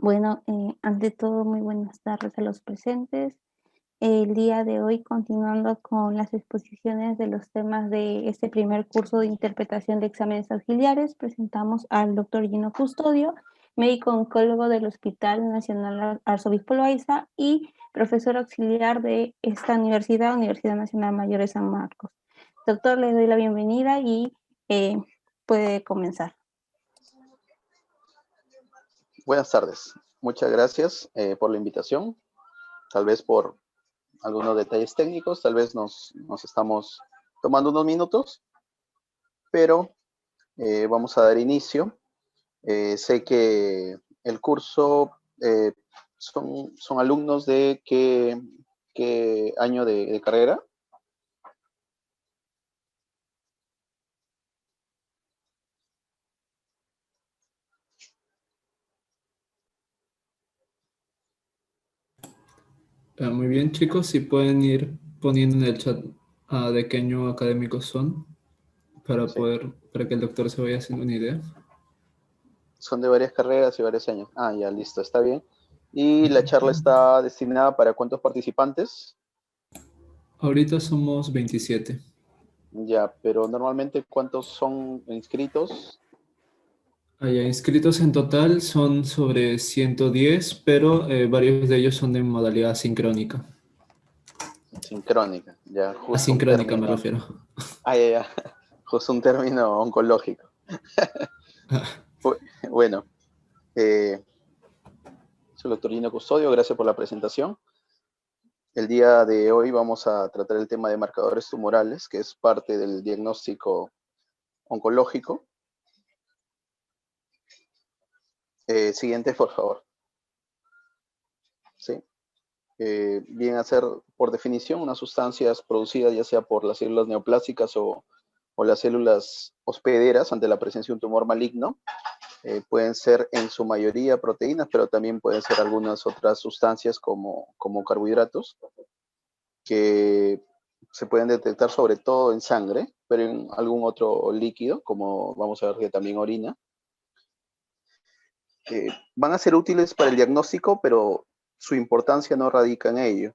Bueno, ante todo, muy buenas tardes a los presentes. El día de hoy, continuando con las exposiciones de los temas de este primer curso de interpretación de exámenes auxiliares, presentamos al doctor Gino Custodio, médico oncólogo del Hospital Nacional Arzobispo Loaiza y profesor auxiliar de esta universidad, Universidad Nacional Mayor de San Marcos. Doctor, le doy la bienvenida y puede comenzar. Buenas tardes. Muchas gracias por la invitación. Tal vez por algunos detalles técnicos, tal vez nos estamos tomando unos minutos, pero vamos a dar inicio. Sé que el curso son alumnos de qué año de carrera. Muy bien, chicos, si pueden ir poniendo en el chat de qué año académicos son para Sí. para que el doctor se vaya haciendo una idea. Son de varias carreras y varios años. Ah, ya, listo, está bien. ¿Y la charla está destinada para cuántos participantes? Ahorita somos 27. Ya, pero normalmente ¿cuántos son inscritos? Allá inscritos en total son sobre 110, pero varios de ellos son de modalidad sincrónica. Sincrónica, ya, justo un Asincrónica me término. refiero. Ah, ya, ya, justo un término oncológico. Bueno, soy el doctor Gino Custodio, gracias por la presentación. El día de hoy vamos a tratar el tema de marcadores tumorales, que es parte del diagnóstico oncológico. Siguiente, por favor. Sí. Vienen a ser, por definición, unas sustancias producidas ya sea por las células neoplásicas o las células hospederas ante la presencia de un tumor maligno. Pueden ser en su mayoría proteínas, pero también pueden ser algunas otras sustancias como carbohidratos, que se pueden detectar sobre todo en sangre, pero en algún otro líquido, como vamos a ver que también orina. Van a ser útiles para el diagnóstico, pero su importancia no radica en ello.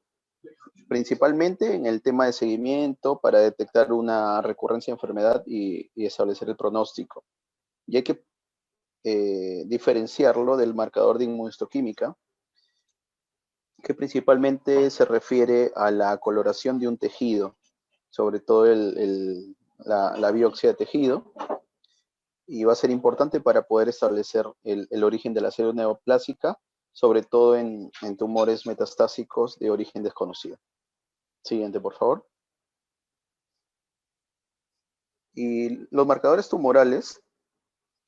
Principalmente en el tema de seguimiento para detectar una recurrencia de enfermedad y establecer el pronóstico. Y hay que diferenciarlo del marcador de inmunohistoquímica, que principalmente se refiere a la coloración de un tejido, sobre todo la biopsia de tejido, y va a ser importante para poder establecer el origen de la célula neoplásica, sobre todo en tumores metastásicos de origen desconocido. Siguiente, por favor. Y los marcadores tumorales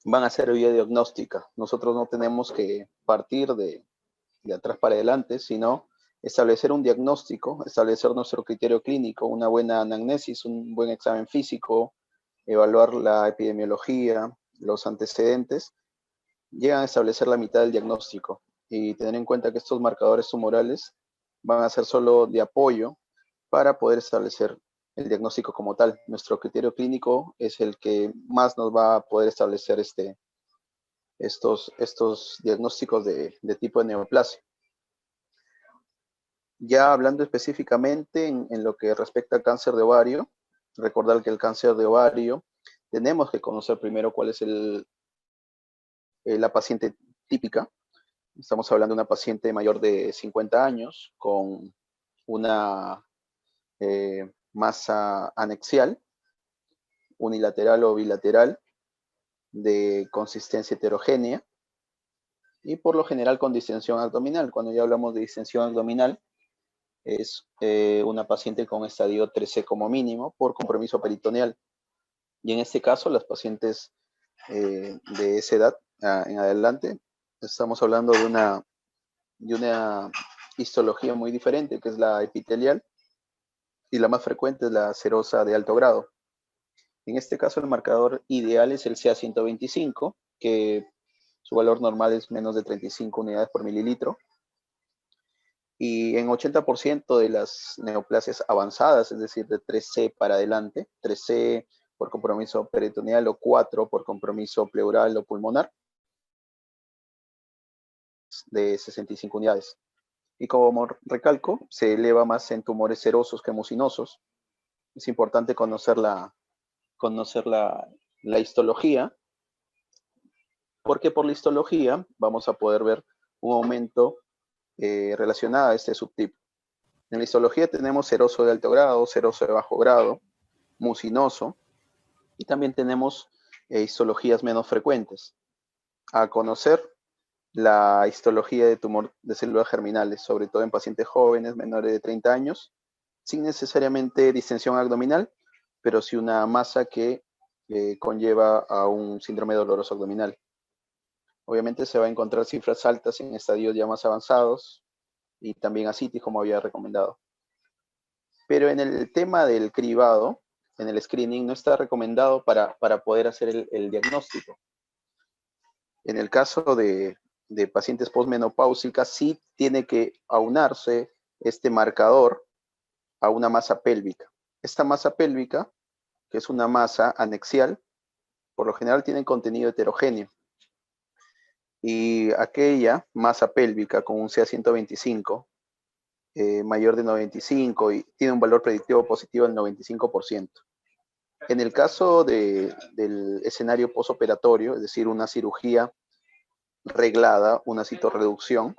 van a ser vía diagnóstica. Nosotros no tenemos que partir de atrás para adelante, sino establecer un diagnóstico, establecer nuestro criterio clínico, una buena anamnesis, un buen examen físico, evaluar la epidemiología, los antecedentes, llegan a establecer la mitad del diagnóstico y tener en cuenta que estos marcadores tumorales van a ser solo de apoyo para poder establecer el diagnóstico como tal. Nuestro criterio clínico es el que más nos va a poder establecer estos diagnósticos de tipo de neoplasia. Ya hablando específicamente en lo que respecta al cáncer de ovario, recordar que el cáncer de ovario tenemos que conocer primero cuál es la paciente típica. Estamos hablando de una paciente mayor de 50 años con una masa anexial, unilateral o bilateral, de consistencia heterogénea y por lo general con distensión abdominal. Cuando ya hablamos de distensión abdominal, es una paciente con estadio 3C como mínimo por compromiso peritoneal. Y en este caso, las pacientes de esa edad en adelante, estamos hablando de una histología muy diferente, que es la epitelial, y la más frecuente es la serosa de alto grado. En este caso, el marcador ideal es el CA125, que su valor normal es menos de 35 unidades por mililitro. Y en 80% de las neoplasias avanzadas, es decir, de 3C para adelante, 3C por compromiso peritoneal o 4 por compromiso pleural o pulmonar, de 65 unidades. Y como recalco, se eleva más en tumores serosos que mucinosos. Es importante conocer la histología, porque por la histología vamos a poder ver un aumento relacionado a este subtipo. En la histología tenemos seroso de alto grado, seroso de bajo grado, mucinoso, y también tenemos histologías menos frecuentes. A conocer la histología de tumor de células germinales, sobre todo en pacientes jóvenes, menores de 30 años, sin necesariamente distensión abdominal, pero sí una masa que conlleva a un síndrome doloroso abdominal. Obviamente se va a encontrar cifras altas en estadios ya más avanzados y también ascitis, como había recomendado. Pero en el tema del cribado, en el screening, no está recomendado para poder hacer el diagnóstico. En el caso de pacientes postmenopáusicas, sí tiene que aunarse este marcador a una masa pélvica. Esta masa pélvica, que es una masa anexial, por lo general tiene contenido heterogéneo. Y aquella masa pélvica con un CA125 mayor de 95 y tiene un valor predictivo positivo del 95%. En el caso del escenario posoperatorio, es decir, una cirugía reglada, una citorreducción,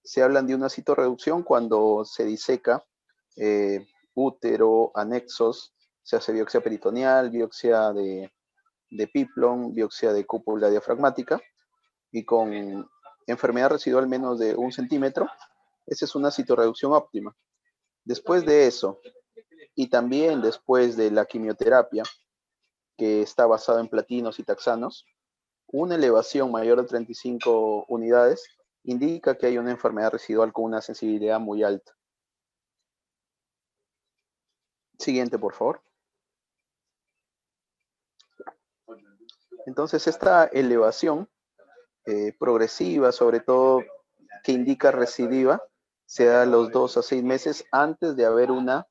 se hablan de una citorreducción cuando se diseca útero, anexos, se hace biopsia peritoneal, biopsia de Piplon, biopsia de cúpula diafragmática, y con enfermedad residual menos de 1 centímetro, esa es una citorreducción óptima. Después de eso, y también después de la quimioterapia, que está basada en platinos y taxanos, una elevación mayor de 35 unidades indica que hay una enfermedad residual con una sensibilidad muy alta. Siguiente, por favor. Entonces, esta elevación progresiva, sobre todo que indica recidiva, se da a los 2 a 6 meses antes de haber una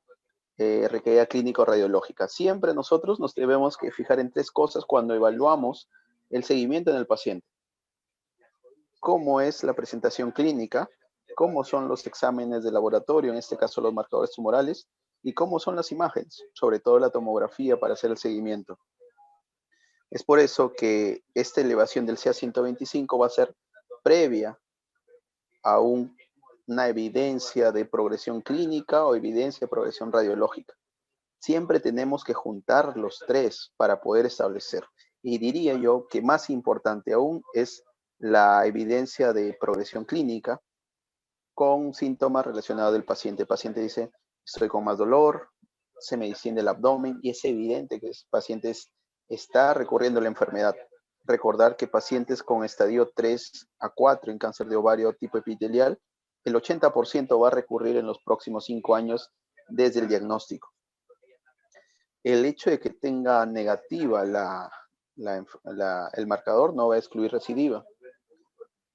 recaída clínico-radiológica. Siempre nosotros nos debemos que fijar en 3 cosas cuando evaluamos el seguimiento en el paciente. ¿Cómo es la presentación clínica? ¿Cómo son los exámenes de laboratorio, en este caso los marcadores tumorales? ¿Y cómo son las imágenes? Sobre todo la tomografía para hacer el seguimiento. Es por eso que esta elevación del CA125 va a ser previa a una evidencia de progresión clínica o evidencia de progresión radiológica. Siempre tenemos que juntar los 3 para poder establecer. Y diría yo que más importante aún es la evidencia de progresión clínica con síntomas relacionados del paciente. El paciente dice, estoy con más dolor, se me distiende el abdomen, y es evidente que el paciente está recurriendo a la enfermedad. Recordar que pacientes con estadio 3 a 4 en cáncer de ovario tipo epitelial, el 80% va a recurrir en los próximos 5 años desde el diagnóstico. El hecho de que tenga negativa el marcador no va a excluir recidiva.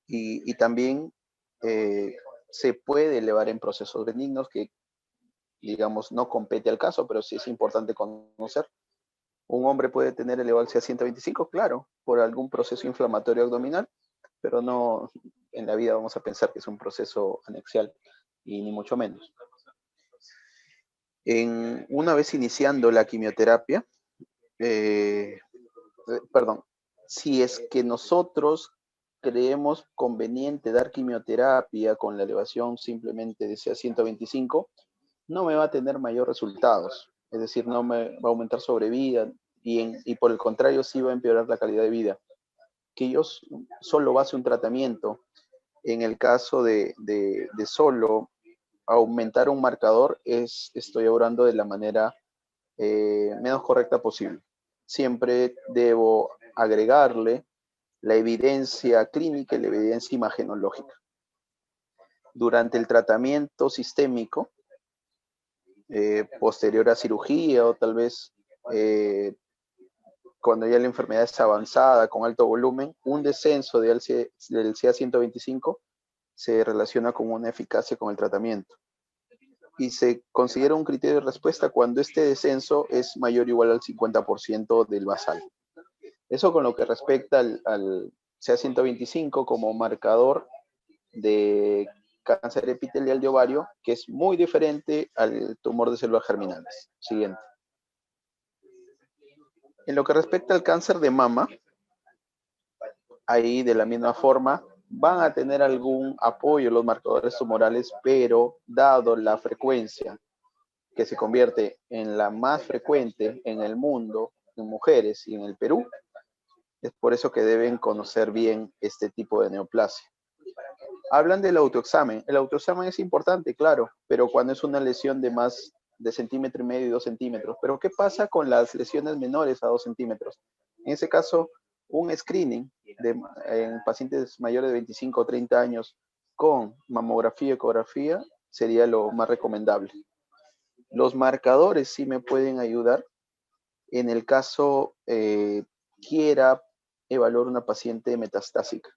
Y también se puede elevar en procesos benignos que, digamos, no compete al caso, pero sí es importante conocer. Un hombre puede tener elevado el CA125, claro, por algún proceso inflamatorio abdominal, pero no en la vida vamos a pensar que es un proceso anexial, y ni mucho menos. Una vez iniciando la quimioterapia, si es que nosotros creemos conveniente dar quimioterapia con la elevación simplemente de CA125, no me va a tener mayor resultados, es decir, no me va a aumentar sobrevida y por el contrario sí va a empeorar la calidad de vida. Que yo solo base un tratamiento, en el caso de solo aumentar un marcador, estoy obrando de la manera menos correcta posible. Siempre debo agregarle la evidencia clínica y la evidencia imagenológica. Durante el tratamiento sistémico, posterior a cirugía o tal vez cuando ya la enfermedad es avanzada con alto volumen, un descenso del CA125 se relaciona con una eficacia con el tratamiento. Y se considera un criterio de respuesta cuando este descenso es mayor o igual al 50% del basal. Eso con lo que respecta al CA125 como marcador de cáncer epitelial de ovario, que es muy diferente al tumor de células germinales. Siguiente. En lo que respecta al cáncer de mama, ahí de la misma forma van a tener algún apoyo los marcadores tumorales, pero dado la frecuencia que se convierte en la más frecuente en el mundo, en mujeres y en el Perú, es por eso que deben conocer bien este tipo de neoplasia. Hablan del autoexamen. El autoexamen es importante, claro, pero cuando es una lesión de más de 1,5 cm y 2 centímetros. Pero ¿qué pasa con las lesiones menores a 2 centímetros? En ese caso, un screening en pacientes mayores de 25 o 30 años con mamografía y ecografía sería lo más recomendable. Los marcadores sí me pueden ayudar en el caso quiera evaluar una paciente metastásica.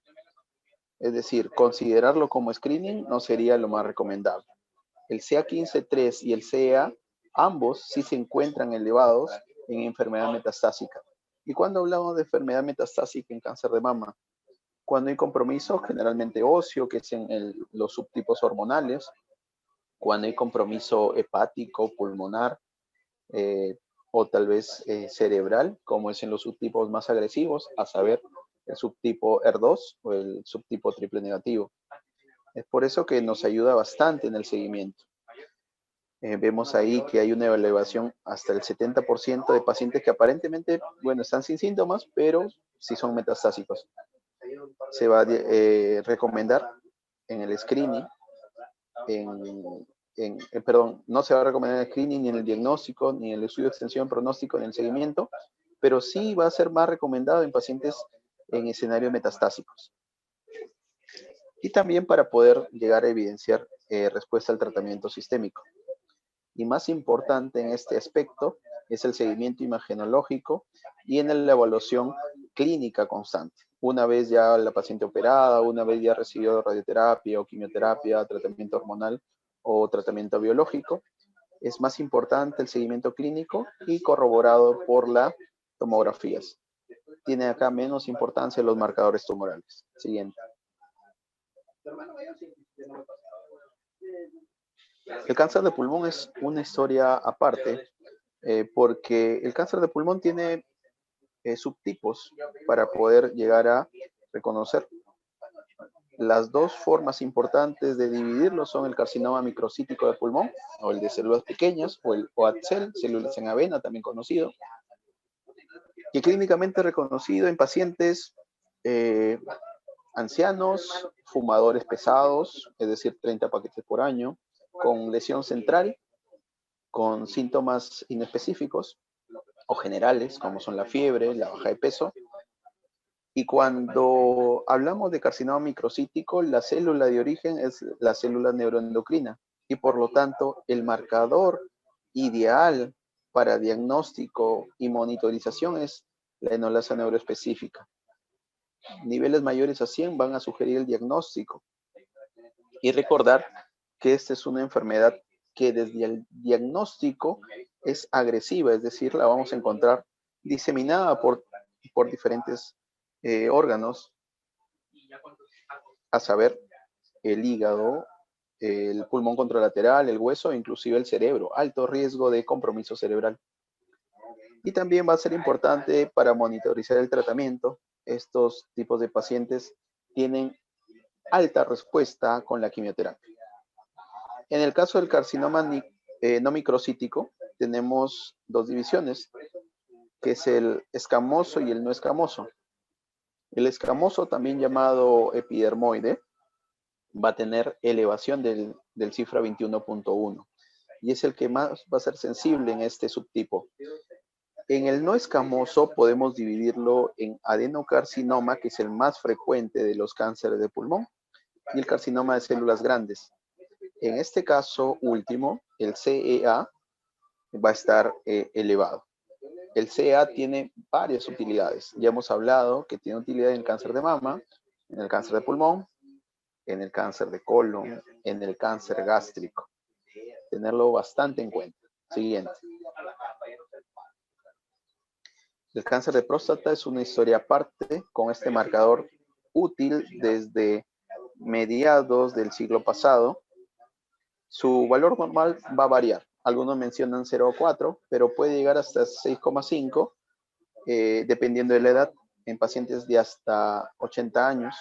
Es decir, considerarlo como screening no sería lo más recomendable. El CA15-3 y el CEA, ambos sí se encuentran elevados en enfermedad metastásica. ¿Y cuando hablamos de enfermedad metastásica en cáncer de mama? Cuando hay compromiso generalmente óseo, que es en los subtipos hormonales, cuando hay compromiso hepático, pulmonar, o tal vez cerebral, como es en los subtipos más agresivos, a saber, el subtipo ER2 o el subtipo triple negativo. Es por eso que nos ayuda bastante en el seguimiento. Vemos ahí que hay una elevación hasta el 70% de pacientes que aparentemente, bueno, están sin síntomas, pero sí son metastásicos. Se va a recomendar en el screening, perdón, no se va a recomendar en el screening, ni en el diagnóstico, ni en el estudio de extensión pronóstico, ni en el seguimiento, pero sí va a ser más recomendado en pacientes en escenarios metastásicos. Y también para poder llegar a evidenciar respuesta al tratamiento sistémico. Y más importante en este aspecto es el seguimiento imagenológico y en la evaluación clínica constante. Una vez ya la paciente operada, una vez ya recibió radioterapia o quimioterapia, tratamiento hormonal o tratamiento biológico, es más importante el seguimiento clínico y corroborado por las tomografías. Tiene acá menos importancia los marcadores tumorales. Siguiente. El cáncer de pulmón es una historia aparte porque el cáncer de pulmón tiene subtipos para poder llegar a reconocer. Las dos formas importantes de dividirlo son el carcinoma microcítico de pulmón, o el de células pequeñas, o el OATCEL, células en avena, también conocido, que clínicamente reconocido en pacientes ancianos, fumadores pesados, es decir, 30 paquetes por año, con lesión central, con síntomas inespecíficos o generales, como son la fiebre, la baja de peso. Y cuando hablamos de carcinoma microcítico, la célula de origen es la célula neuroendocrina y por lo tanto el marcador ideal para diagnóstico y monitorización es la enolasa neuroespecífica. Niveles mayores a 100 van a sugerir el diagnóstico. Y recordar que esta es una enfermedad que desde el diagnóstico es agresiva, es decir, la vamos a encontrar diseminada por diferentes órganos, a saber, el hígado, el pulmón contralateral, el hueso, inclusive el cerebro, alto riesgo de compromiso cerebral. Y también va a ser importante para monitorizar el tratamiento. Estos tipos de pacientes tienen alta respuesta con la quimioterapia. En el caso del carcinoma no microcítico, tenemos dos divisiones, que es el escamoso y el no escamoso. El escamoso, también llamado epidermoide, va a tener elevación del cifra 21.1 y es el que más va a ser sensible en este subtipo. En el no escamoso podemos dividirlo en adenocarcinoma, que es el más frecuente de los cánceres de pulmón, y el carcinoma de células grandes. En este caso último, el CEA va a estar elevado. El CEA tiene varias utilidades. Ya hemos hablado que tiene utilidad en el cáncer de mama, en el cáncer de pulmón, en el cáncer de colon, en el cáncer gástrico. Tenerlo bastante en cuenta. Siguiente. El cáncer de próstata es una historia aparte con este marcador útil desde mediados del siglo pasado, su valor normal va a variar. Algunos mencionan 0,4, pero puede llegar hasta 6,5, dependiendo de la edad, en pacientes de hasta 80 años.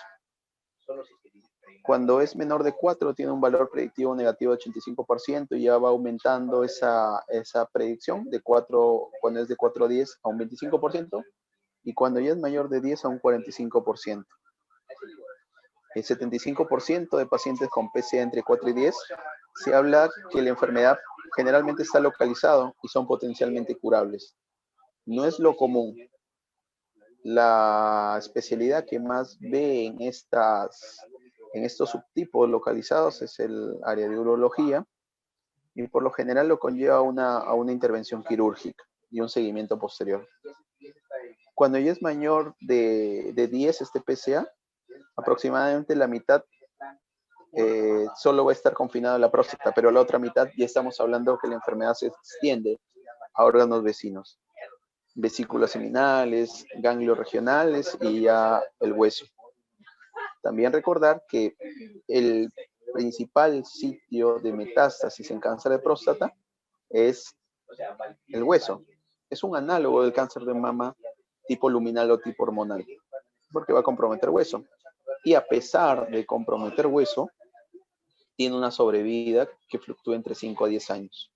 Cuando es menor de 4, tiene un valor predictivo negativo de 85% y ya va aumentando esa predicción de 4, cuando es de 4 a 10 a un 25%, y cuando ya es mayor de 10 a un 45%. El 75% de pacientes con PCA entre 4 y 10 se habla que la enfermedad generalmente está localizado y son potencialmente curables. No es lo común. La especialidad que más ve en estos subtipos localizados es el área de urología, y por lo general lo conlleva a una intervención quirúrgica y un seguimiento posterior. Cuando ya es mayor de 10 este PCA, aproximadamente la mitad solo va a estar confinado a la próstata, pero la otra mitad ya estamos hablando que la enfermedad se extiende a órganos vecinos, vesículas seminales, ganglios regionales y ya el hueso. También recordar que el principal sitio de metástasis en cáncer de próstata es el hueso. Es un análogo del cáncer de mama tipo luminal o tipo hormonal, porque va a comprometer hueso. Y a pesar de comprometer hueso, tiene una sobrevida que fluctúa entre 5 a 10 años.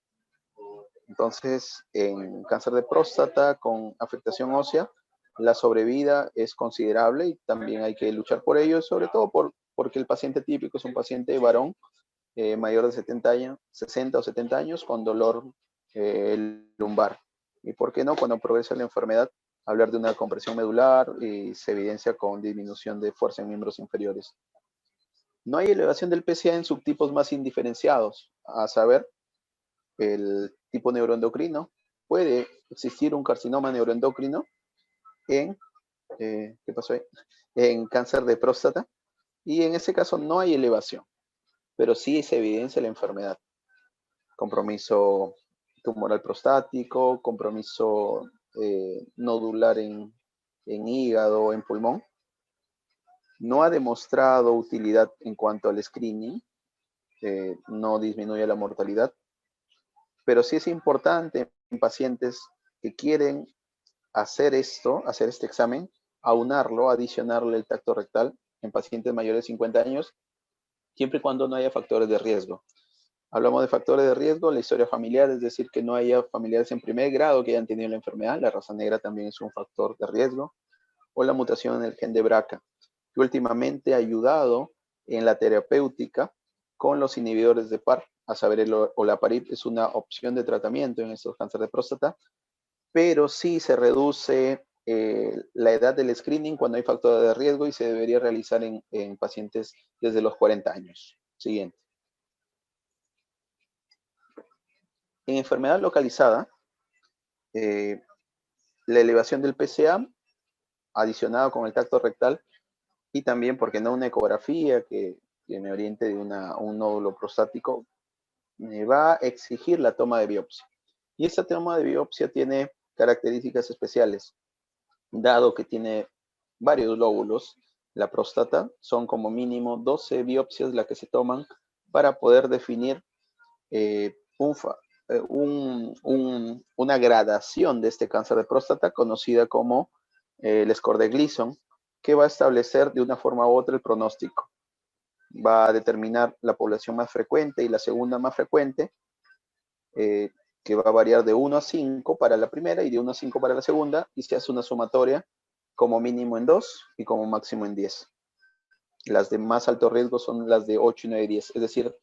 Entonces, en cáncer de próstata con afectación ósea, la sobrevida es considerable y también hay que luchar por ello, sobre todo porque el paciente típico es un paciente varón mayor de 70 años, 60 o 70 años con dolor lumbar. Y por qué no, cuando progresa la enfermedad, hablar de una compresión medular y se evidencia con disminución de fuerza en miembros inferiores. No hay elevación del PCA en subtipos más indiferenciados, a saber, el tipo neuroendocrino. Puede existir un carcinoma neuroendocrino en, ¿qué pasó ahí? En cáncer de próstata, y en ese caso no hay elevación, pero sí se evidencia la enfermedad. Compromiso tumoral prostático, compromiso nodular en hígado, en pulmón. No ha demostrado utilidad en cuanto al screening, no disminuye la mortalidad, pero sí es importante en pacientes que quieren hacer este examen, aunarlo, adicionarle el tacto rectal en pacientes mayores de 50 años, siempre y cuando no haya factores de riesgo. Hablamos de factores de riesgo, la historia familiar, es decir, que no haya familiares en primer grado que hayan tenido la enfermedad, la raza negra también es un factor de riesgo, o la mutación en el gen de BRCA, que últimamente ha ayudado en la terapéutica con los inhibidores de PAR, a saber, el olaparib es una opción de tratamiento en estos cánceres de próstata, pero sí se reduce la edad del screening cuando hay factores de riesgo y se debería realizar en pacientes desde los 40 años. Siguiente. En enfermedad localizada, la elevación del PCA adicionado con el tacto rectal y también, porque no, una ecografía que me oriente de un nódulo prostático, me va a exigir la toma de biopsia. Y esta toma de biopsia tiene características especiales, dado que tiene varios lóbulos. La próstata son como mínimo 12 biopsias las que se toman para poder definir una gradación de este cáncer de próstata conocida como el score de Gleason, que va a establecer de una forma u otra el pronóstico. Va a determinar la población más frecuente y la segunda más frecuente, que va a variar de 1 a 5 para la primera y de 1 a 5 para la segunda, y se hace una sumatoria como mínimo en 2 y como máximo en 10. Las de más alto riesgo son las de 8 y 9 y 10, es decir,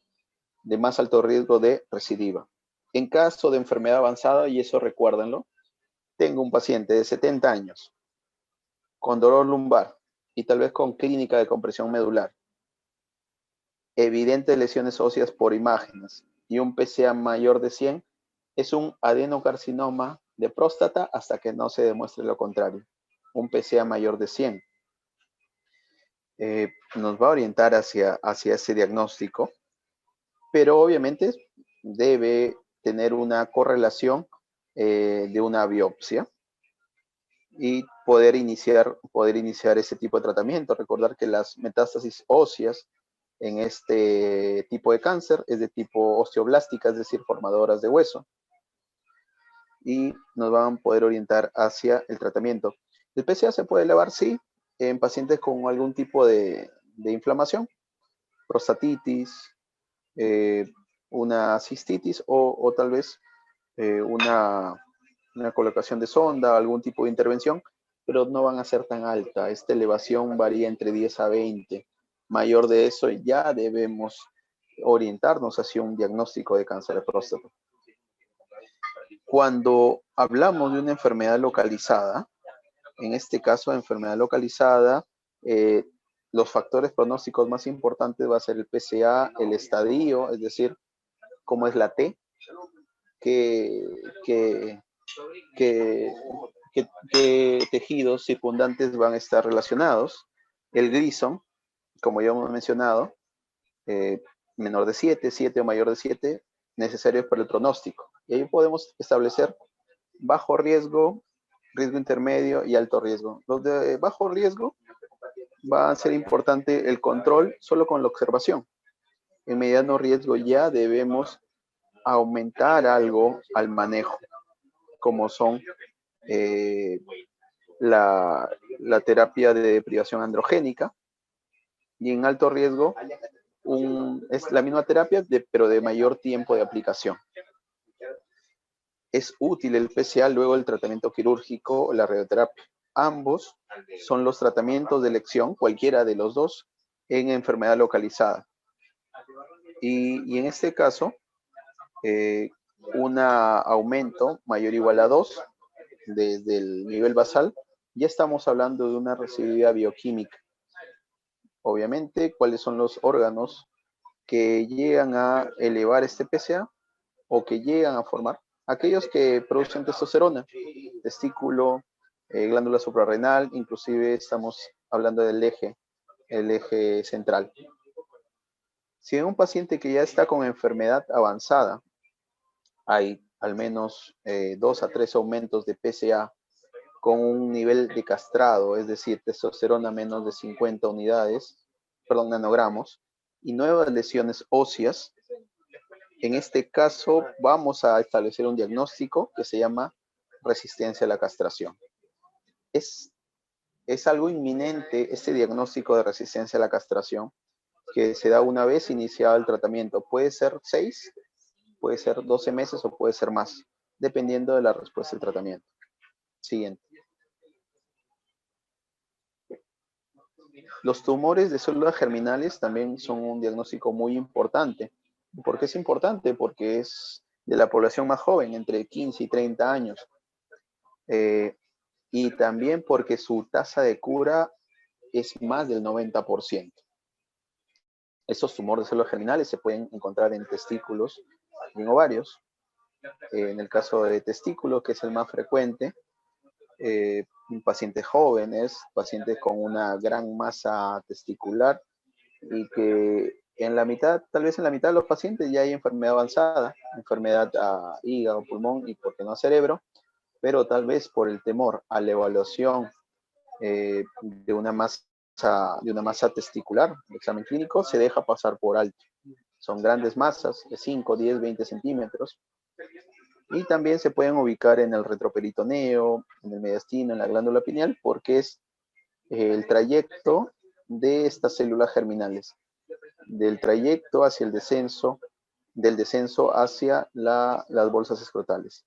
de más alto riesgo de recidiva. En caso de enfermedad avanzada, y eso recuérdenlo, tengo un paciente de 70 años con dolor lumbar y tal vez con clínica de compresión medular, evidentes lesiones óseas por imágenes y un PCA mayor de 100, es un adenocarcinoma de próstata hasta que no se demuestre lo contrario. Un PCA mayor de 100 nos va a orientar hacia ese diagnóstico, pero obviamente debe tener una correlación de una biopsia y poder iniciar ese tipo de tratamiento. Recordar que las metástasis óseas en este tipo de cáncer es de tipo osteoblástica, es decir, formadoras de hueso, y nos van a poder orientar hacia el tratamiento. El PSA se puede elevar, sí, en pacientes con algún tipo de inflamación, prostatitis, una cistitis o tal vez una colocación de sonda, algún tipo de intervención, pero no van a ser tan alta. Esta elevación varía entre 10 a 20. Mayor de eso ya debemos orientarnos hacia un diagnóstico de cáncer de próstata. Cuando hablamos de una enfermedad localizada, en este caso, enfermedad localizada, los factores pronósticos más importantes va a ser el PSA, el estadio, es decir, cómo es la T, qué tejidos circundantes van a estar relacionados, el Gleason, como ya hemos mencionado, menor de 7, 7 o mayor de 7, necesarios para el pronóstico. Y ahí podemos establecer bajo riesgo, riesgo intermedio y alto riesgo. Los de bajo riesgo va a ser importante el control solo con la observación. En mediano riesgo ya debemos aumentar algo al manejo, como son la terapia de privación androgénica, y en alto riesgo es la misma terapia, pero de mayor tiempo de aplicación. Es útil el PSA luego del tratamiento quirúrgico o la radioterapia. Ambos son los tratamientos de elección, cualquiera de los dos, en enfermedad localizada. Y en este caso, un aumento mayor o igual a 2 desde el nivel basal, ya estamos hablando de una residuidad bioquímica. Obviamente, ¿cuáles son los órganos que llegan a elevar este PSA o que llegan a formar? Aquellos que producen testosterona, testículo, glándula suprarrenal, inclusive estamos hablando del el eje central. Si en un paciente que ya está con enfermedad avanzada, hay al menos 2 a 3 aumentos de PSA con un nivel de castrado, es decir, testosterona menos de 50 nanogramos, y nuevas lesiones óseas, en este caso vamos a establecer un diagnóstico que se llama resistencia a la castración. Es algo inminente este diagnóstico de resistencia a la castración, que se da una vez iniciado el tratamiento. Puede ser 6, puede ser 12 meses o puede ser más, dependiendo de la respuesta del tratamiento. Siguiente. Los tumores de células germinales también son un diagnóstico muy importante. ¿Por qué es importante? Porque es de la población más joven, entre 15 y 30 años. Y también porque su tasa de cura es más del 90%. Estos tumores de células germinales se pueden encontrar en testículos y en ovarios. En el caso de testículo, que es el más frecuente, pacientes jóvenes, pacientes con una gran masa testicular y que en la mitad, tal vez en la mitad de los pacientes ya hay enfermedad avanzada, enfermedad a hígado, pulmón y por qué no a cerebro, pero tal vez por el temor a la evaluación de una masa testicular, el examen clínico se deja pasar por alto. Son grandes masas de 5, 10, 20 centímetros. Y también se pueden ubicar en el retroperitoneo, en el mediastino, en la glándula pineal, porque es el trayecto de estas células germinales, del trayecto hacia el descenso, del descenso hacia las bolsas escrotales.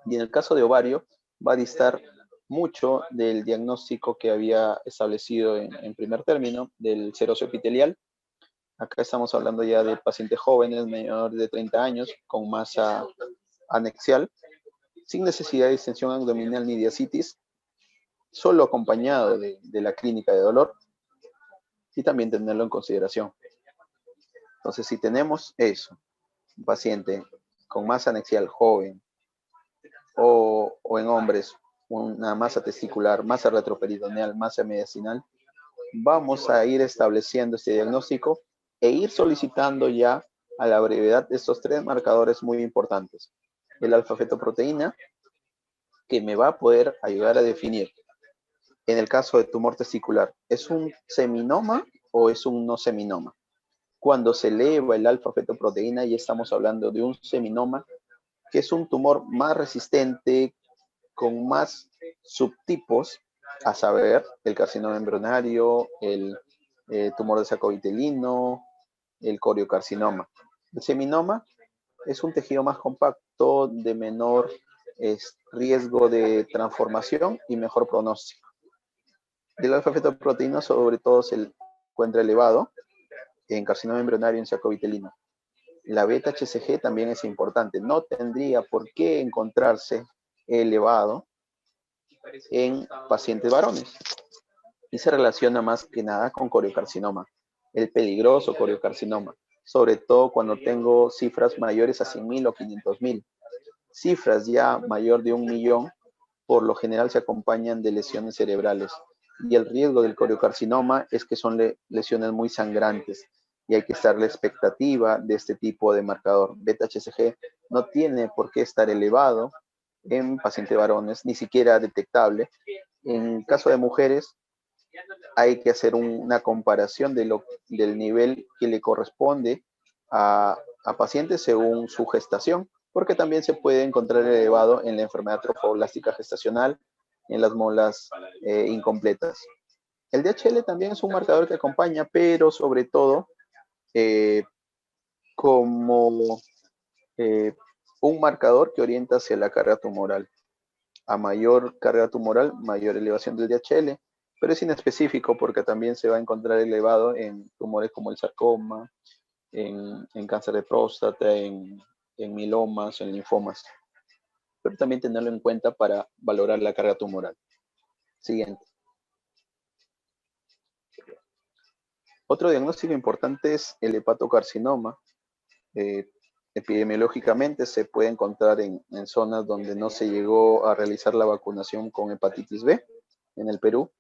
Y en el caso de ovario, va a distar mucho del diagnóstico que había establecido en primer término, del serocio epitelial. Acá estamos hablando ya de pacientes jóvenes, menores de 30 años, con masa anexial, sin necesidad de distensión abdominal ni de ascitis, solo acompañado de la clínica de dolor, y también tenerlo en consideración. Entonces, si tenemos eso, un paciente con masa anexial joven, o en hombres, una masa testicular, masa retroperitoneal, masa mediastinal, vamos a ir estableciendo este diagnóstico e ir solicitando ya a la brevedad estos 3 marcadores muy importantes. El alfa-fetoproteína, que me va a poder ayudar a definir, en el caso de tumor testicular, ¿es un seminoma o es un no seminoma? Cuando se eleva el alfa-fetoproteína, ya estamos hablando de un seminoma, que es un tumor más resistente, con más subtipos, a saber, el carcinoma embrionario, el tumor de saco vitelino, el coriocarcinoma. El seminoma es un tejido más compacto, de menor riesgo de transformación y mejor pronóstico. El alfa-fetoproteína sobre todo se encuentra elevado en carcinoma embrionario y en saco vitelino. La beta-HCG también es importante. No tendría por qué encontrarse elevado en pacientes varones y se relaciona más que nada con coriocarcinoma, el peligroso coriocarcinoma, sobre todo cuando tengo cifras mayores a 100.000 o 500.000. Cifras ya mayor de 1.000.000 por lo general se acompañan de lesiones cerebrales y el riesgo del coriocarcinoma es que son lesiones muy sangrantes y hay que estar a la expectativa de este tipo de marcador. Beta-HCG no tiene por qué estar elevado en pacientes varones, ni siquiera detectable. En caso de mujeres, hay que hacer una comparación del nivel que le corresponde a pacientes según su gestación, porque también se puede encontrar elevado en la enfermedad trofoblástica gestacional, en las molas incompletas. El DHL también es un marcador que acompaña, pero sobre todo como un marcador que orienta hacia la carga tumoral. A mayor carga tumoral, mayor elevación del DHL, pero es inespecífico porque también se va a encontrar elevado en tumores como el sarcoma, en cáncer de próstata, en mielomas, en linfomas. Pero también tenerlo en cuenta para valorar la carga tumoral. Siguiente. Otro diagnóstico importante es el hepatocarcinoma. Epidemiológicamente se puede encontrar en zonas donde no se llegó a realizar la vacunación con hepatitis B. En el Perú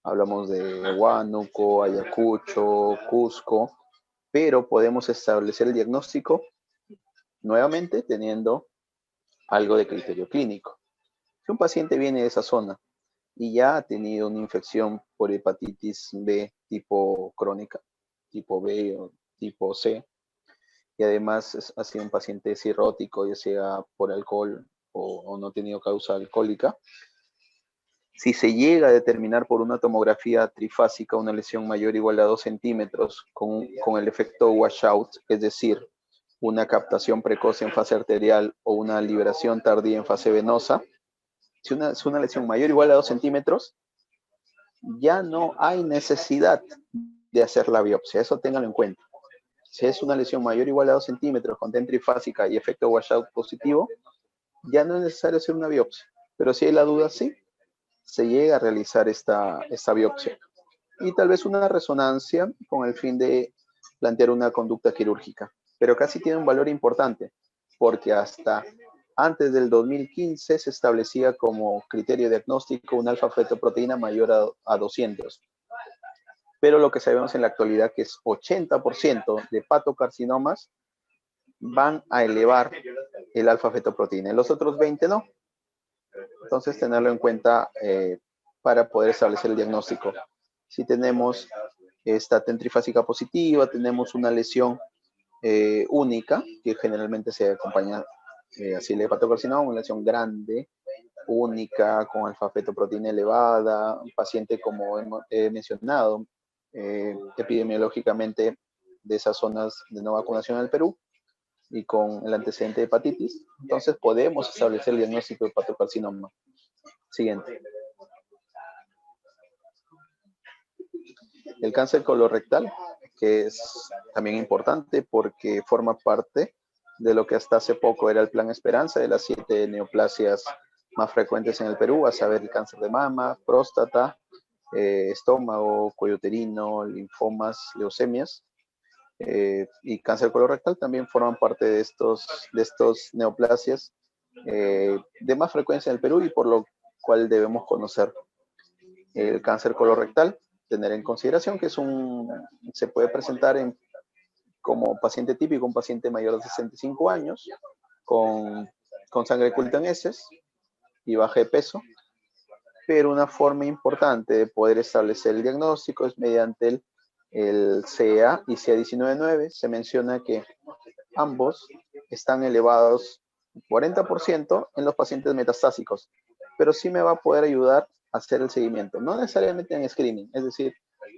hablamos de Huánuco, Ayacucho, Cusco, pero podemos establecer el diagnóstico nuevamente teniendo algo de criterio clínico. Si un paciente viene de esa zona y ya ha tenido una infección por hepatitis B tipo crónica, tipo B o tipo C, y además ha sido un paciente cirrótico, ya sea por alcohol o no ha tenido causa alcohólica, si se llega a determinar por una tomografía trifásica una lesión mayor o igual a 2 centímetros con el efecto washout, es decir, una captación precoz en fase arterial o una liberación tardía en fase venosa, si es una lesión mayor o igual a 2 centímetros, ya no hay necesidad de hacer la biopsia, eso ténganlo en cuenta. Si es una lesión mayor o igual a 2 centímetros con TEN trifásica y efecto washout positivo, ya no es necesario hacer una biopsia. Pero si hay la duda, sí, se llega a realizar esta biopsia. Y tal vez una resonancia con el fin de plantear una conducta quirúrgica. Pero casi tiene un valor importante, porque hasta antes del 2015 se establecía como criterio diagnóstico un alfa-fetoproteína mayor a 200. Pero lo que sabemos en la actualidad que es 80% de hepatocarcinomas van a elevar el alfa-fetoproteína. En los otros 20 no. Entonces, tenerlo en cuenta para poder establecer el diagnóstico. Si tenemos esta TEN trifásica positiva, tenemos una lesión única, que generalmente se acompaña así el hepatocarcinoma, una lesión grande, única, con alfa-fetoproteína elevada, un paciente como he mencionado, epidemiológicamente de esas zonas de no vacunación en el Perú y con el antecedente de hepatitis, entonces podemos establecer el diagnóstico de hepatocarcinoma. Siguiente. El cáncer colorectal, que es también importante porque forma parte de lo que hasta hace poco era el Plan Esperanza, de las 7 neoplasias más frecuentes en el Perú, a saber el cáncer de mama, próstata, estómago, cuello uterino, linfomas, leucemias y cáncer colorectal también forman parte de estos neoplasias de más frecuencia en el Perú y por lo cual debemos conocer el cáncer colorectal, tener en consideración que se puede presentar como paciente típico, un paciente mayor de 65 años, con sangre oculta en heces y baja de peso, pero una forma importante de poder establecer el diagnóstico es mediante el el CA y CA19-9, se menciona que ambos están elevados 40% en los pacientes metastásicos, pero sí me va a poder ayudar a hacer el seguimiento, no necesariamente en screening, es decir,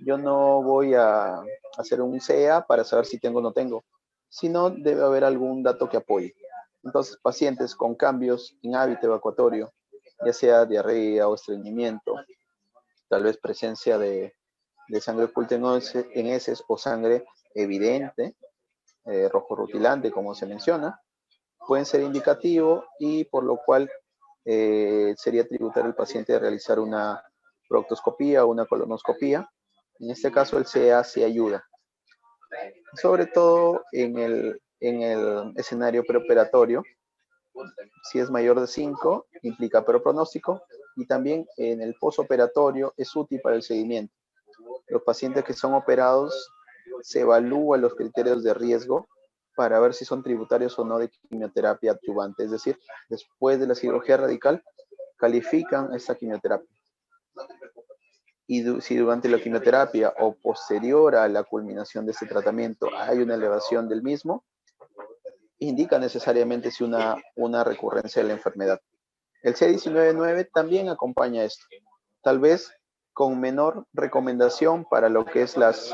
yo no voy a hacer un CA para saber si tengo o no tengo, sino debe haber algún dato que apoye. Entonces, pacientes con cambios en hábito evacuatorio, ya sea diarrea o estreñimiento, tal vez presencia de sangre oculta en heces o sangre evidente, rojo rutilante, como se menciona, pueden ser indicativo y por lo cual sería tributario al paciente de realizar una proctoscopía o una colonoscopía. En este caso, el CA sí ayuda, sobre todo en el escenario preoperatorio. Si es mayor de 5, implica peor pronóstico, y también en el posoperatorio es útil para el seguimiento. Los pacientes que son operados se evalúan los criterios de riesgo para ver si son tributarios o no de quimioterapia adyuvante, es decir, después de la cirugía radical califican esta quimioterapia. Y si durante la quimioterapia o posterior a la culminación de este tratamiento hay una elevación del mismo, indica necesariamente si una recurrencia de la enfermedad. El CA19-9 también acompaña esto, tal vez con menor recomendación para lo que es las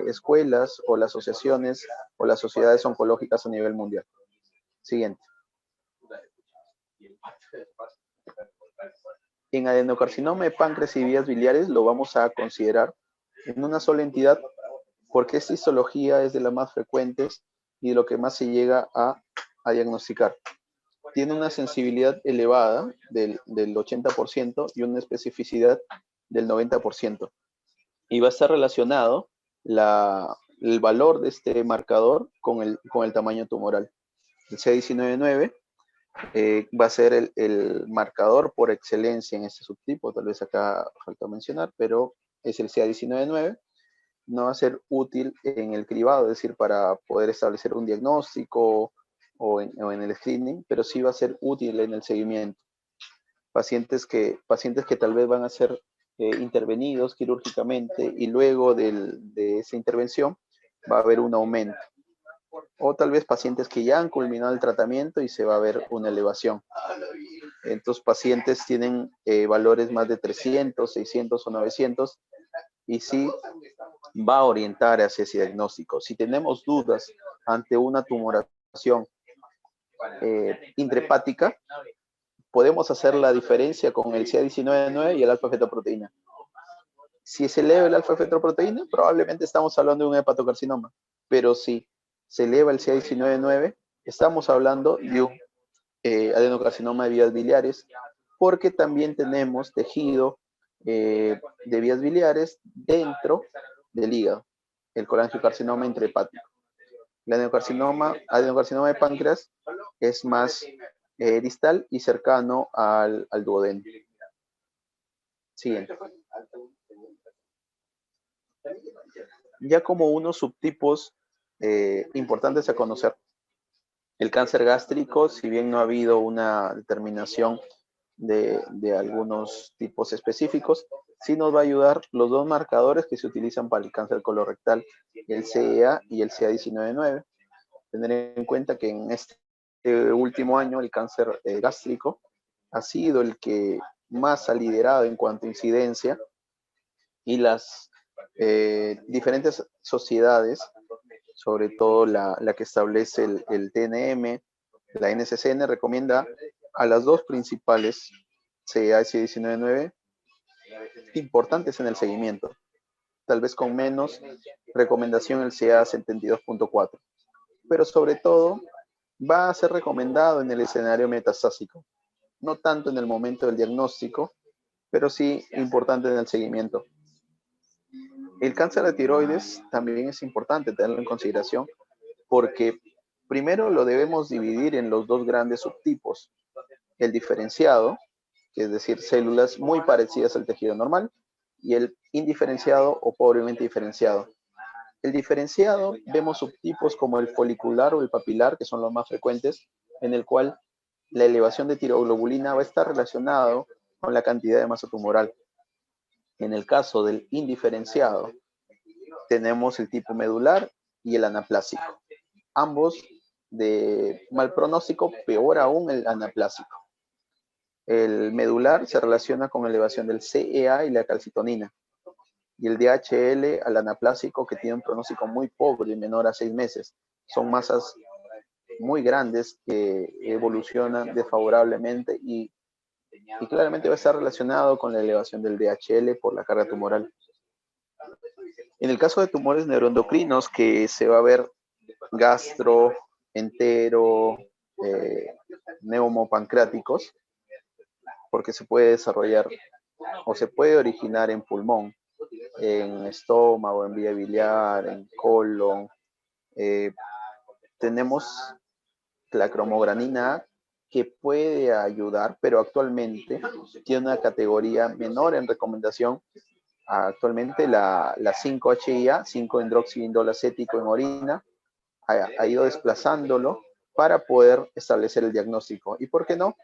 escuelas o las asociaciones o las sociedades oncológicas a nivel mundial. Siguiente. En adenocarcinoma de páncreas y vías biliares lo vamos a considerar en una sola entidad porque esta histología es de las más frecuentes y de lo que más se llega a diagnosticar. Tiene una sensibilidad elevada del 80% y una especificidad del 90%. Y va a estar relacionado el valor de este marcador con el tamaño tumoral. El CA19-9 va a ser el marcador por excelencia en este subtipo. Tal vez acá falta mencionar, pero es el CA19-9. No va a ser útil en el cribado, es decir, para poder establecer un diagnóstico o en el screening, pero sí va a ser útil en el seguimiento. Pacientes que tal vez van a ser intervenidos quirúrgicamente y luego de esa intervención va a haber un aumento. O tal vez pacientes que ya han culminado el tratamiento y se va a ver una elevación. Estos pacientes tienen valores más de 300, 600 o 900 y sí va a orientar hacia ese diagnóstico. Si tenemos dudas ante una tumoración intrahepática, podemos hacer la diferencia con el CA19-9 y el alfa-fetoproteína. Si se eleva el alfa-fetoproteína, probablemente estamos hablando de un hepatocarcinoma, pero si se eleva el CA19-9, estamos hablando de un adenocarcinoma de vías biliares, porque también tenemos tejido de vías biliares dentro del hígado, el colangiocarcinoma intrahepático. El adenocarcinoma de páncreas es más distal y cercano al duodeno. Siguiente. Ya como unos subtipos importantes a conocer, el cáncer gástrico, si bien no ha habido una determinación de algunos tipos específicos, sí nos va a ayudar los dos marcadores que se utilizan para el cáncer colorectal, el CEA y el CA19-9. Tener en cuenta que en este último año el cáncer gástrico ha sido el que más ha liderado en cuanto a incidencia y las diferentes sociedades, sobre todo la que establece el TNM, la NCCN, recomienda a las dos principales, CA y CA19-9, importantes en el seguimiento, tal vez con menos recomendación el CA 72.4, pero sobre todo va a ser recomendado en el escenario metastásico, no tanto en el momento del diagnóstico, pero sí importante en el seguimiento. El cáncer de tiroides también es importante tenerlo en consideración porque primero lo debemos dividir en los dos grandes subtipos, el diferenciado, que es decir, células muy parecidas al tejido normal, y el indiferenciado o pobremente diferenciado. El diferenciado vemos subtipos como el folicular o el papilar, que son los más frecuentes, en el cual la elevación de tiroglobulina va a estar relacionado con la cantidad de masa tumoral. En el caso del indiferenciado, tenemos el tipo medular y el anaplásico. Ambos de mal pronóstico, peor aún el anaplásico. El medular se relaciona con elevación del CEA y la calcitonina. Y el DHL al anaplásico, que tiene un pronóstico muy pobre, menor a 6 meses. Son masas muy grandes que evolucionan desfavorablemente y claramente va a estar relacionado con la elevación del DHL por la carga tumoral. En el caso de tumores neuroendocrinos, que se va a ver gastro, entero, neumopancreáticos, porque se puede desarrollar o se puede originar en pulmón, en estómago, en vía biliar, en colon. Tenemos la cromogranina A, que puede ayudar, pero actualmente tiene una categoría menor en recomendación. Actualmente la 5-HIA, 5-hidroxiindolacético en orina, ha ido desplazándolo para poder establecer el diagnóstico. ¿Y por qué no?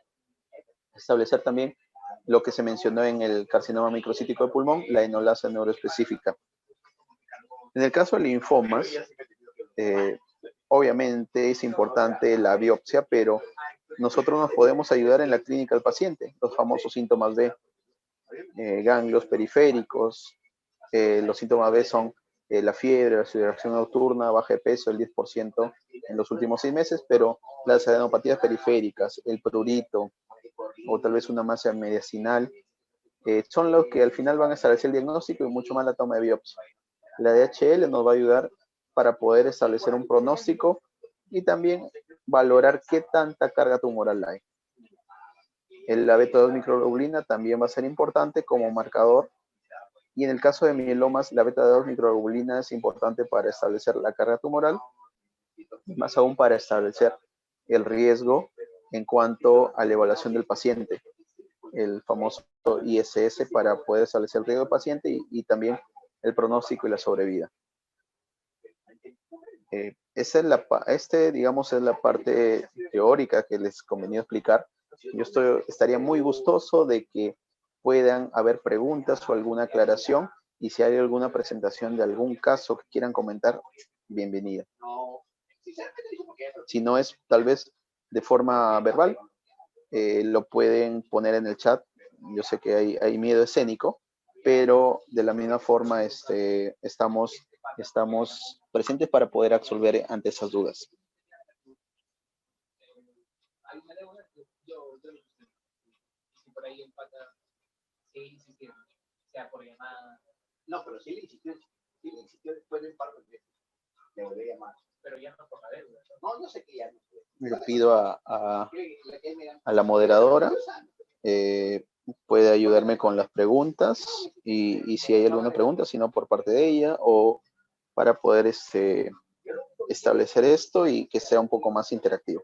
Establecer también lo que se mencionó en el carcinoma microcítico de pulmón, la enolasa neuroespecífica. En el caso de linfomas, obviamente es importante la biopsia, pero nosotros nos podemos ayudar en la clínica del paciente. Los famosos síntomas B, ganglios periféricos. Los síntomas B son la fiebre, la sudoración nocturna, baja de peso, el 10% en los últimos 6 meses, pero las adenopatías periféricas, el prurito o tal vez una masa mediastinal, son los que al final van a establecer el diagnóstico y mucho más la toma de biopsia. La DHL nos va a ayudar para poder establecer un pronóstico y también valorar qué tanta carga tumoral hay. La beta-2 microglobulina también va a ser importante como marcador. Y en el caso de mielomas, la beta-2 microglobulina es importante para establecer la carga tumoral, más aún para establecer el riesgo en cuanto a la evaluación del paciente, el famoso ISS, para poder establecer el riesgo del paciente y también el pronóstico y la sobrevida. Digamos, es la parte teórica que les convenía explicar. Yo estaría muy gustoso de que puedan haber preguntas o alguna aclaración, y si hay alguna presentación de algún caso que quieran comentar, bienvenida. Si no es tal vez de forma verbal, lo pueden poner en el chat. Yo sé que hay miedo escénico, pero de la misma forma estamos presentes para poder absolver ante esas dudas. No, pero sí le insistió después de un par de veces. Le volví a llamar. Pero ya no por la deuda. No, yo sé que ya no. Le pido a la moderadora, puede ayudarme con las preguntas y si hay alguna pregunta, si no por parte de ella, o para poder establecer esto y que sea un poco más interactivo.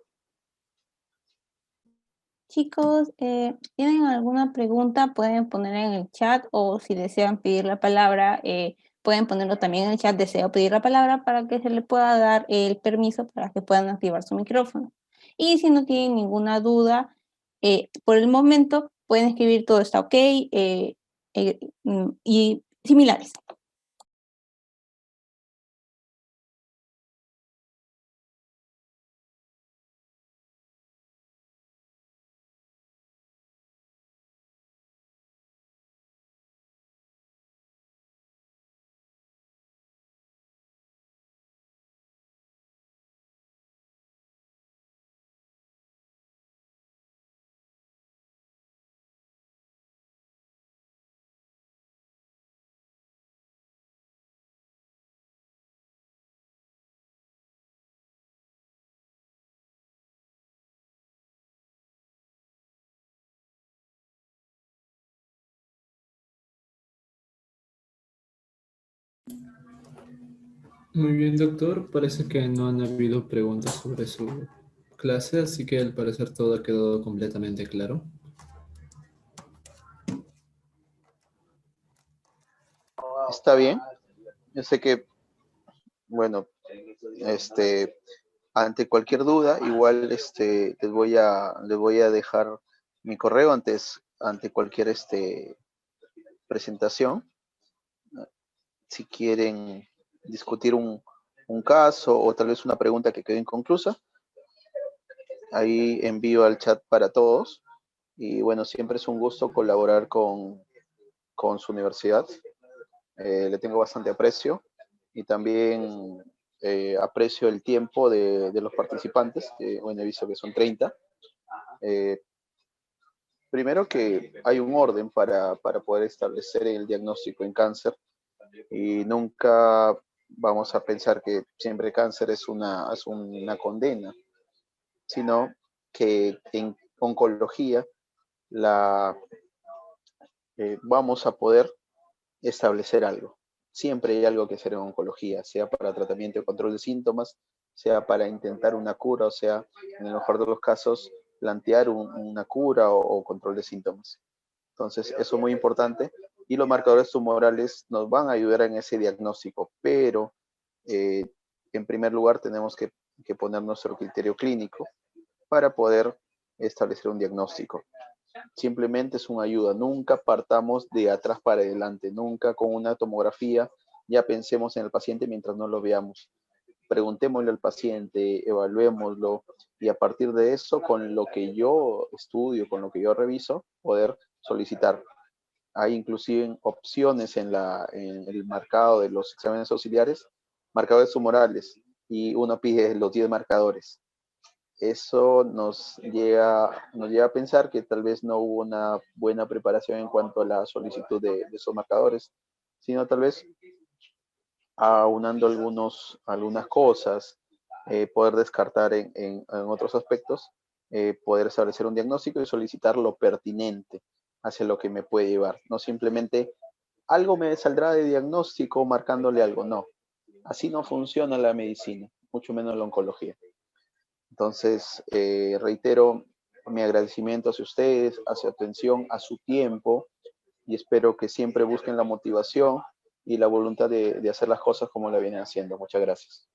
Chicos, ¿tienen alguna pregunta? Pueden poner en el chat, o si desean pedir la palabra, pueden ponerlo también en el chat. Deseo pedir la palabra para que se le pueda dar el permiso para que puedan activar su micrófono. Y si no tienen ninguna duda, por el momento pueden escribir todo está ok y similares. Muy bien, doctor. Parece que no han habido preguntas sobre su clase, así que al parecer todo ha quedado completamente claro. Está bien. Yo sé que, bueno, ante cualquier duda, igual les voy a dejar mi correo ante cualquier presentación. Si quieren discutir un caso o tal vez una pregunta que quede inconclusa, ahí envío al chat para todos. Y bueno, siempre es un gusto colaborar con su universidad. Le tengo bastante aprecio y también aprecio el tiempo de los participantes, que bueno, he visto que son 30. Eh, Primero que hay un orden para poder establecer el diagnóstico en cáncer y nunca vamos a pensar que siempre cáncer es una condena, sino que en oncología la, vamos a poder establecer algo. Siempre hay algo que hacer en oncología, sea para tratamiento y control de síntomas, sea para intentar una cura, o sea, en el mejor de los casos, plantear una cura o control de síntomas. Entonces, eso es muy importante. Y los marcadores tumorales nos van a ayudar en ese diagnóstico, pero eh, en primer lugar tenemos que poner nuestro criterio clínico para poder establecer un diagnóstico. Simplemente es una ayuda, nunca partamos de atrás para adelante, nunca con una tomografía ya pensemos en el paciente mientras no lo veamos. Preguntémosle al paciente, evaluémoslo y a partir de eso, con lo que yo estudio, con lo que yo reviso, poder solicitar. Hay inclusive opciones en el marcado de los exámenes auxiliares, marcadores tumorales, y uno pide los 10 marcadores. Eso nos lleva a pensar que tal vez no hubo una buena preparación en cuanto a la solicitud de esos marcadores, sino tal vez aunando algunas cosas, poder descartar en otros aspectos, poder establecer un diagnóstico y solicitar lo pertinente hacia lo que me puede llevar. No simplemente algo me saldrá de diagnóstico marcándole algo, no. Así no funciona la medicina, mucho menos la oncología. Entonces, reitero mi agradecimiento hacia ustedes, a su atención, a su tiempo, y espero que siempre busquen la motivación y la voluntad de hacer las cosas como la vienen haciendo. Muchas gracias.